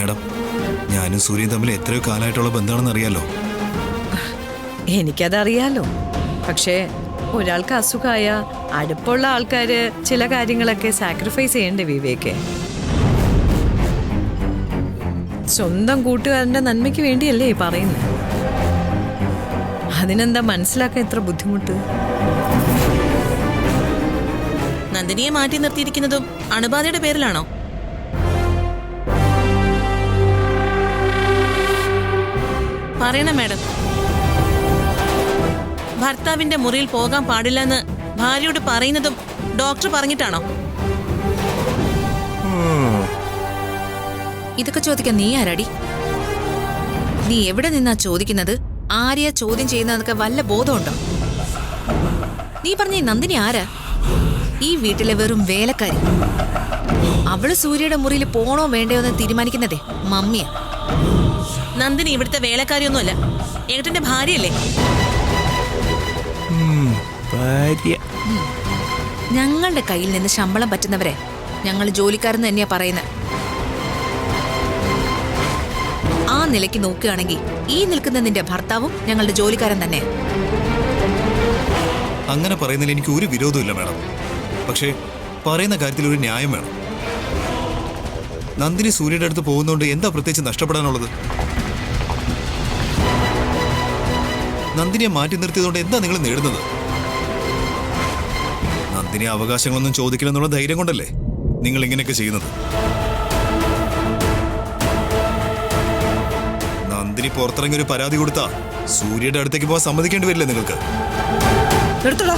Madam, ഞാനും സൂര്യൻ തമ്മിൽ എത്രയോ കാലമായിട്ടുള്ള ബന്ധമാണെന്ന് അറിയാലോ. എനിക്കതറിയാലോ. പക്ഷേ ഒരാൾക്ക് അസുഖമായ അടുപ്പുള്ള ആൾക്കാര് ചില കാര്യങ്ങളൊക്കെ സാക്രിഫൈസ് ചെയ്യണ്ടേ വിവേകെ? സ്വന്തം കൂട്ടുകാരന്റെ നന്മയ്ക്ക് വേണ്ടിയല്ലേ ഈ പറയുന്നത്? അതിനെന്താ മനസ്സിലാക്കാൻ ഇത്ര ബുദ്ധിമുട്ട്? നന്ദിനിയെ മാറ്റി നിർത്തിയിരിക്കുന്നതും അണുബാധയുടെ പേരിലാണോ? പറയണം മാഡം. ഭർത്താവിന്റെ മുറിയിൽ പോകാൻ പാടില്ലെന്ന് ഭാര്യയോട് പറയുന്നതും ഡോക്ടർ പറഞ്ഞിട്ടാണോ? ഇതൊക്കെ ചോദിക്കാൻ നീ ആരാടി? നീ എവിടെ നിന്നാ ചോദിക്കുന്നത്? ആരെയാ ചോദ്യം ചെയ്യുന്നതൊക്കെ വല്ല ബോധമുണ്ടോ? നീ പറഞ്ഞ ഈ നന്ദിനി ആരാ? ഈ വീട്ടിലെ വെറും വേലക്കാരി. അവള് സൂര്യയുടെ മുറിയിൽ പോണോ വേണ്ടയോ എന്ന് തീരുമാനിക്കുന്നതേ മമ്മിയാ. നന്ദിനി ഇവിടുത്തെ വേലക്കാരിയൊന്നുമല്ല, ഏട്ടന്റെ ഭാര്യയല്ലേ? ഞങ്ങളുടെ കയ്യിൽ നിന്ന് ശമ്പളം പറ്റുന്നവരെ ഞങ്ങൾ ജോലിക്കാരെന്ന് തന്നെയാ പറയുന്നത്. ആ നിലയ്ക്ക് നോക്കുകയാണെങ്കിൽ ഈ നിൽക്കുന്ന നിന്റെ ഭർത്താവും ഞങ്ങളുടെ ജോലിക്കാരൻ തന്നെ. അങ്ങനെ പറയുന്നതിൽ എനിക്ക് ഒരു വിരോധമില്ല മേഡം. പക്ഷേ പറയുന്ന കാര്യത്തിൽ ഒരു ന്യായം വേണം. നന്ദിനി സൂര്യയുടെ അടുത്ത് പോകുന്നതുകൊണ്ട് എന്താ പ്രത്യേകിച്ച് നഷ്ടപ്പെടാനുള്ളത്? നന്ദിനിയെ മാറ്റി നിർത്തിയതുകൊണ്ട് എന്താ നിങ്ങൾ നേടുന്നത്? നന്ദിനി അവകാശങ്ങളൊന്നും ചോദിക്കില്ലെന്നുള്ള ധൈര്യം കൊണ്ടല്ലേ നിങ്ങൾ ഇങ്ങനെയൊക്കെ ചെയ്യുന്നത്? നന്ദിനി പുറത്തിറങ്ങി ഒരു പരാതി കൊടുത്താ സൂര്യയുടെ അടുത്തേക്ക് പോകാൻ സമ്മതിക്കേണ്ടി വരില്ലേ നിങ്ങൾക്ക്? നിർത്തടാ.